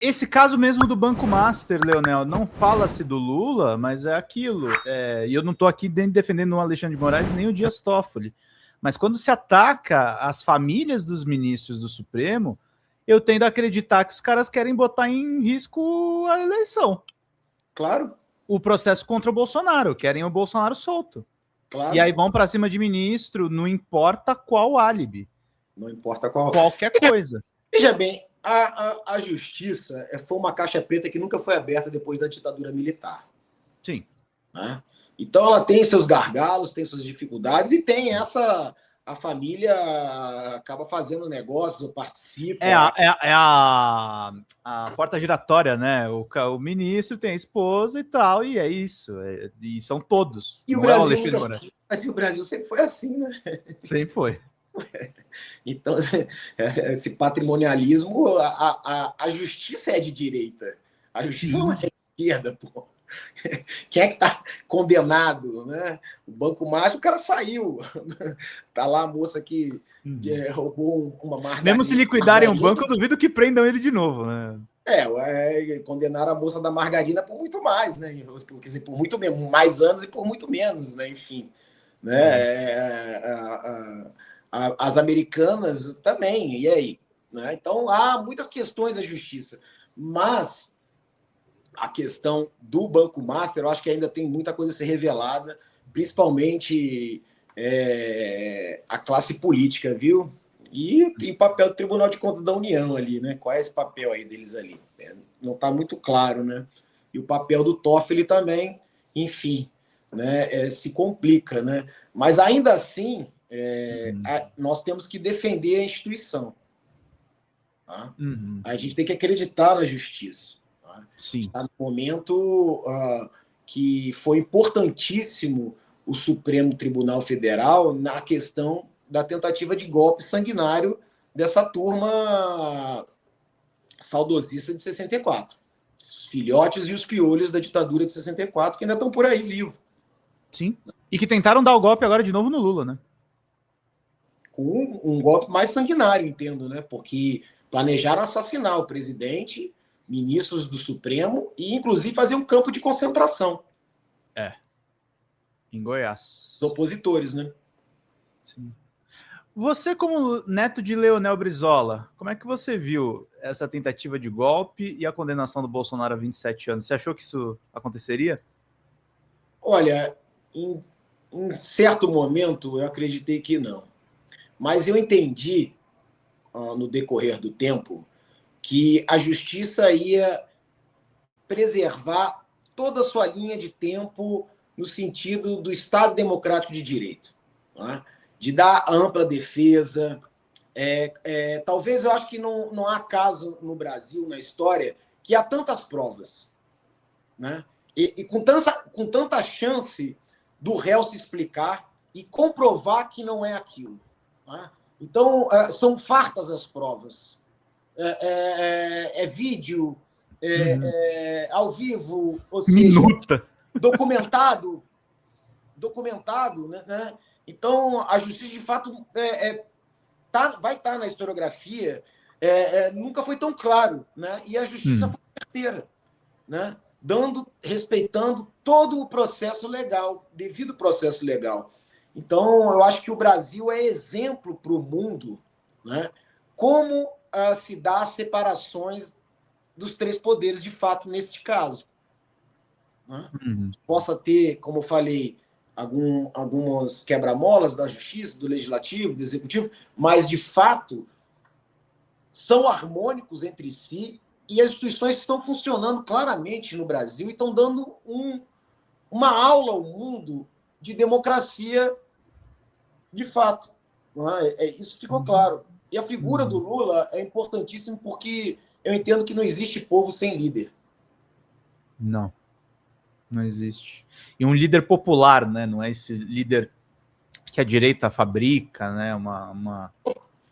esse caso mesmo do Banco Master, Leonel, não fala-se do Lula, mas é aquilo. E eu não estou aqui nem defendendo o Alexandre de Moraes nem o Dias Toffoli. Mas quando se ataca as famílias dos ministros do Supremo, eu tendo a acreditar que os caras querem botar em risco a eleição. Claro. O processo contra o Bolsonaro, querem o Bolsonaro solto. Claro. E aí vão para cima de ministro, não importa qual álibi. Não importa qual. Qualquer coisa. Veja bem, a justiça foi uma caixa preta que nunca foi aberta depois da ditadura militar. Sim. Né? Então ela tem seus gargalos, tem suas dificuldades e tem essa... A família acaba fazendo negócios, ou participa. A porta giratória, né? O ministro tem a esposa e tal, e é isso. E são todos. E o Brasil, mas o Brasil sempre foi assim, né? Sempre foi. Então, esse patrimonialismo, a justiça é de direita. A justiça não é de esquerda, pô. Quem é que está condenado, né? O Banco Mágico, o cara saiu. Tá lá a moça que roubou uma margarina. Mesmo se liquidarem um banco, eu duvido que prendam ele de novo, né? Condenaram a moça da margarina por muito mais, né? Quer dizer, por muito mais anos e por muito menos, né? Enfim, né? As americanas também, e aí? Né? Então, há muitas questões da justiça, mas a questão do Banco Master, eu acho que ainda tem muita coisa a ser revelada, principalmente a classe política, viu? E o papel do Tribunal de Contas da União ali, né? Qual é esse papel aí deles ali? Não está muito claro, né? E o papel do Toffoli também, enfim, né? Se complica, né? Mas ainda assim, nós temos que defender a instituição. Tá? A gente tem que acreditar na justiça. Sim. Está no momento que foi importantíssimo o Supremo Tribunal Federal na questão da tentativa de golpe sanguinário dessa turma saudosista de 64. Os filhotes e os piolhos da ditadura de 64 que ainda estão por aí vivos. Sim. E que tentaram dar o golpe agora de novo no Lula, né? Com um golpe mais sanguinário, entendo, né? Porque planejaram assassinar o presidente, ministros do Supremo e, inclusive, fazer um campo de concentração. Em Goiás. Os opositores, né? Sim. Você, como neto de Leonel Brizola, como é que você viu essa tentativa de golpe e a condenação do Bolsonaro a 27 anos? Você achou que isso aconteceria? Olha, em certo momento eu acreditei que não. Mas eu entendi, no decorrer do tempo, que a justiça ia preservar toda a sua linha de tempo no sentido do Estado Democrático de Direito, né? De dar ampla defesa. Talvez eu acho que não há caso no Brasil, na história, que há tantas provas, né? E com tanta chance do réu se explicar e comprovar que não é aquilo. Né? Então, são fartas as provas. Vídeo, ao vivo, ou seja, minuta. documentado, né? Então, a justiça, de fato, vai estar na historiografia. Nunca foi tão claro, né? E a justiça foi certeira, né? Respeitando todo o processo legal, devido processo legal. Então, eu acho que o Brasil é exemplo para o mundo, né? Como se dá as separações dos três poderes, de fato, neste caso. Né? Possa ter, como eu falei, algumas quebra-molas da justiça, do legislativo, do executivo, mas, de fato, são harmônicos entre si e as instituições estão funcionando claramente no Brasil e estão dando uma aula ao mundo de democracia de fato. Não é? Isso ficou claro. E a figura do Lula é importantíssima porque eu entendo que não existe povo sem líder. Não existe. E um líder popular, né? Não é esse líder que a direita fabrica, né?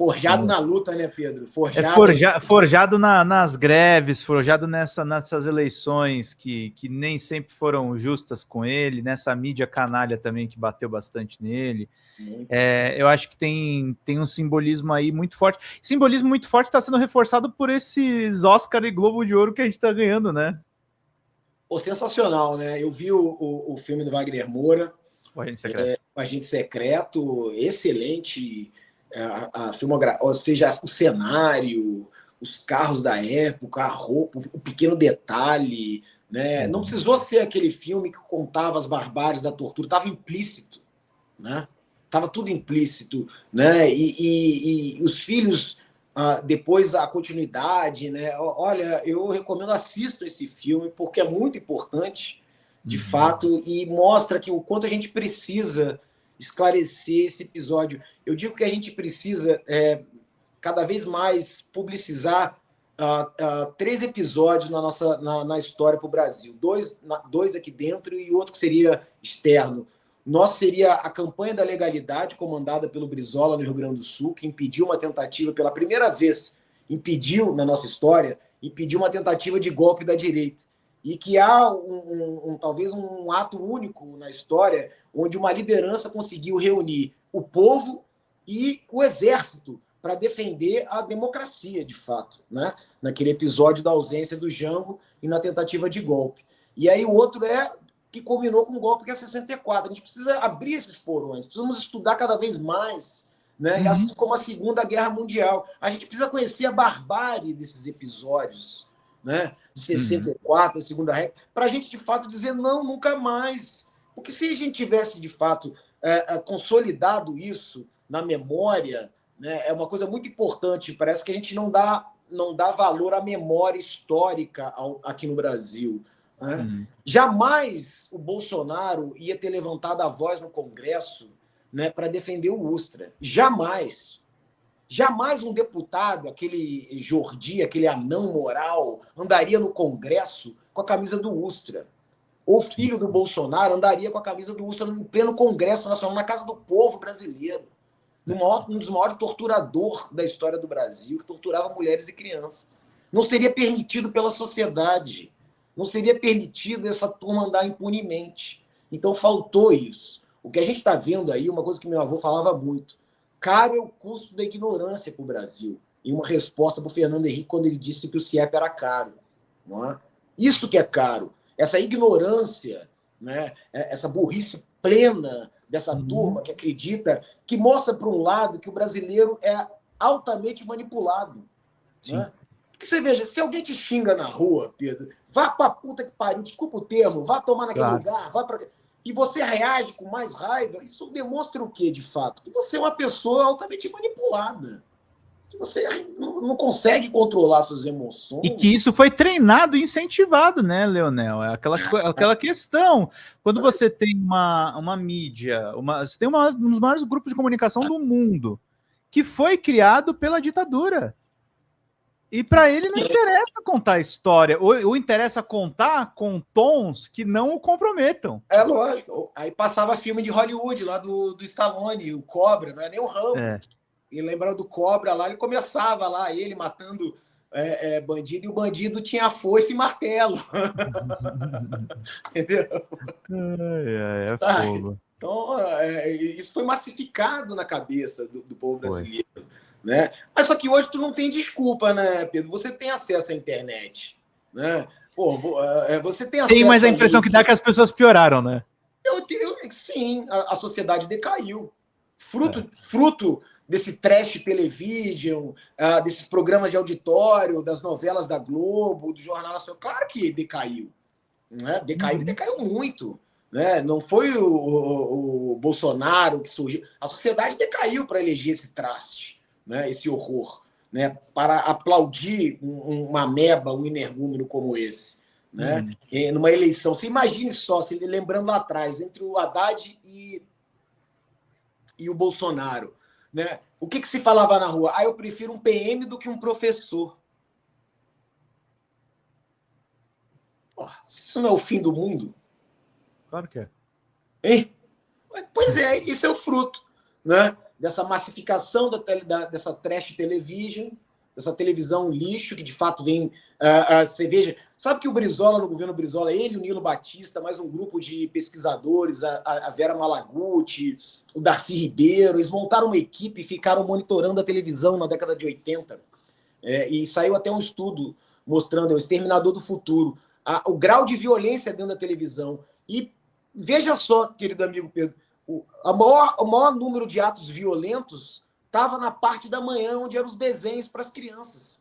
Forjado na luta, né, Pedro? Forjado nas greves, forjado nessas eleições que nem sempre foram justas com ele, nessa mídia canalha também que bateu bastante nele. Eu acho que tem um simbolismo aí muito forte. Simbolismo muito forte está sendo reforçado por esses Oscar e Globo de Ouro que a gente está ganhando, né? Pô, sensacional, né? Eu vi o filme do Wagner Moura, O Agente Secreto. O Agente Secreto, excelente. A filmografia, ou seja, o cenário, os carros da época, a roupa, o pequeno detalhe, né? Não precisou ser aquele filme que contava as barbáries da tortura, estava implícito, né? Estava tudo implícito, né? E os filhos, depois a continuidade, né? Olha, eu recomendo, assistam esse filme porque é muito importante, de fato, e mostra que o quanto a gente precisa esclarecer esse episódio. Eu digo que a gente precisa cada vez mais publicizar 3 episódios na história para o Brasil. 2 aqui dentro e outro que seria externo. Nosso seria a campanha da legalidade, comandada pelo Brizola no Rio Grande do Sul, que impediu uma tentativa, pela primeira vez, na nossa história, impediu uma tentativa de golpe da direita. E que há talvez um ato único na história onde uma liderança conseguiu reunir o povo e o exército para defender a democracia, de fato, né? Naquele episódio da ausência do Jango e na tentativa de golpe. E aí o outro que culminou com um golpe que é 64. A gente precisa abrir esses porões, precisamos estudar cada vez mais, né? E assim como a Segunda Guerra Mundial. A gente precisa conhecer a barbárie desses episódios, né? De 64, a Segunda Guerra, para a gente, de fato, dizer não, nunca mais. Porque se a gente tivesse, de fato, consolidado isso na memória, né, é uma coisa muito importante. Parece que a gente não dá valor à memória histórica aqui no Brasil. Né? Jamais o Bolsonaro ia ter levantado a voz no Congresso, né, para defender o Ustra. Jamais. Jamais um deputado, aquele Jordi, aquele anão moral, andaria no Congresso com a camisa do Ustra. Ou filho do Bolsonaro andaria com a camisa do Ustra no pleno Congresso Nacional, na casa do povo brasileiro. Um dos maiores torturadores da história do Brasil, que torturava mulheres e crianças. Não seria permitido pela sociedade. Não seria permitido essa turma andar impunemente. Então faltou isso. O que a gente está vendo aí, uma coisa que meu avô falava muito, caro é o custo da ignorância para o Brasil. E uma resposta para o Fernando Henrique quando ele disse que o CIEP era caro. Não é? Isso que é caro. Essa ignorância, né? Essa burrice plena dessa turma que acredita, que mostra, por um lado, que o brasileiro é altamente manipulado. Né? Porque você veja, se alguém te xinga na rua, Pedro, vá pra puta que pariu, desculpa o termo, vá tomar naquele lugar, vá pra... E você reage com mais raiva, isso demonstra o quê, de fato? Que você é uma pessoa altamente manipulada. Que você não consegue controlar suas emoções. E que isso foi treinado e incentivado, né, Leonel? É aquela questão. Quando você tem uma mídia, você tem um dos maiores grupos de comunicação do mundo, que foi criado pela ditadura. E para ele não interessa contar a história, ou interessa contar com tons que não o comprometam. É lógico. Aí passava filme de Hollywood, lá do Stallone, o Cobra, não é nem o Rambo. E lembrando do Cobra lá, ele começava lá, ele matando bandido, e o bandido tinha foice e martelo. Entendeu? É fogo. Então, isso foi massificado na cabeça do povo brasileiro. Né? Mas só que hoje tu não tem desculpa, né, Pedro? Você tem acesso à internet. Né? Pô, você tem acesso. Tem, mas a impressão que dá é que as pessoas pioraram, né? Sim, a sociedade decaiu. Fruto desse trash television, desses programas de auditório, das novelas da Globo, do Jornal Nacional. Claro que decaiu. Né? Decaiu muito. Né? Não foi o Bolsonaro que surgiu. A sociedade decaiu para eleger esse traste, né? Esse horror. Né? Para aplaudir uma ameba, um energúmeno como esse. Né? Numa eleição. Você imagine só, lembrando lá atrás, entre o Haddad e o Bolsonaro. Né? O que se falava na rua? Eu prefiro um PM do que um professor. Isso não é o fim do mundo? Claro que é. Hein? Pois é, isso é o fruto, né? dessa massificação dessa trash television, dessa televisão lixo, que de fato vem. Você veja. Sabe que o Brizola, no governo Brizola, ele, o Nilo Batista, mais um grupo de pesquisadores, a Vera Malaguti, o Darcy Ribeiro, eles montaram uma equipe e ficaram monitorando a televisão na década de 80. E saiu até um estudo mostrando o Exterminador do Futuro, o grau de violência dentro da televisão. E veja só, querido amigo Pedro, o maior número de atos violentos estava na parte da manhã, onde eram os desenhos para as crianças.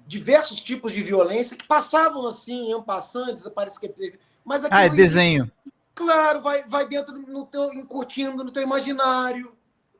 Diversos tipos de violência que passavam assim, iam passando, desapareciam. Mas é desenho. Claro, vai dentro encurtindo no teu imaginário,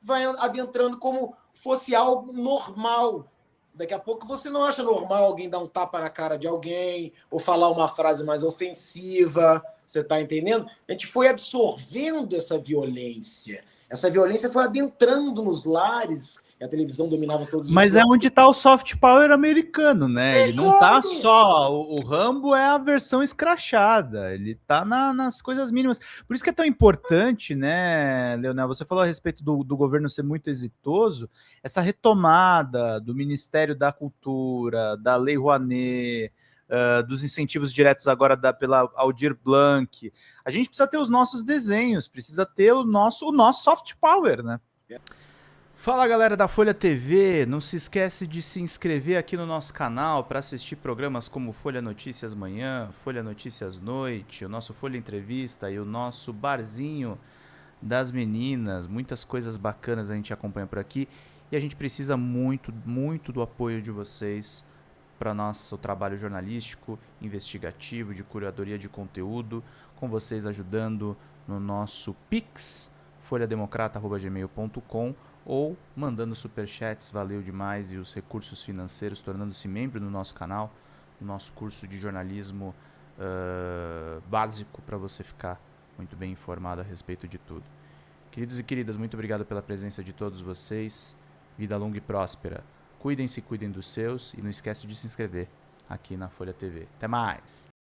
vai adentrando como fosse algo normal. Daqui a pouco você não acha normal alguém dar um tapa na cara de alguém ou falar uma frase mais ofensiva. Você está entendendo? A gente foi absorvendo essa violência. Essa violência foi adentrando nos lares. A televisão dominava todos os Mas é onde está o soft power americano, né? Ele não tá só... O Rambo é a versão escrachada. Ele tá nas coisas mínimas. Por isso que é tão importante, né, Leonel? Você falou a respeito do governo ser muito exitoso. Essa retomada do Ministério da Cultura, da Lei Rouanet, dos incentivos diretos agora pela Aldir Blanc. A gente precisa ter os nossos desenhos, precisa ter o nosso soft power, né? Fala, galera da Folha TV, não se esquece de se inscrever aqui no nosso canal para assistir programas como Folha Notícias Manhã, Folha Notícias Noite, o nosso Folha Entrevista e o nosso Barzinho das Meninas. Muitas coisas bacanas a gente acompanha por aqui e a gente precisa muito, muito do apoio de vocês para nosso trabalho jornalístico, investigativo, de curadoria de conteúdo, com vocês ajudando no nosso Pix, folhademocrata@gmail.com, ou mandando superchats, valeu demais, e os recursos financeiros, tornando-se membro do nosso canal, no nosso curso de jornalismo básico, para você ficar muito bem informado a respeito de tudo. Queridos e queridas, muito obrigado pela presença de todos vocês, vida longa e próspera. Cuidem-se, cuidem dos seus, e não esquece de se inscrever aqui na Folha TV. Até mais!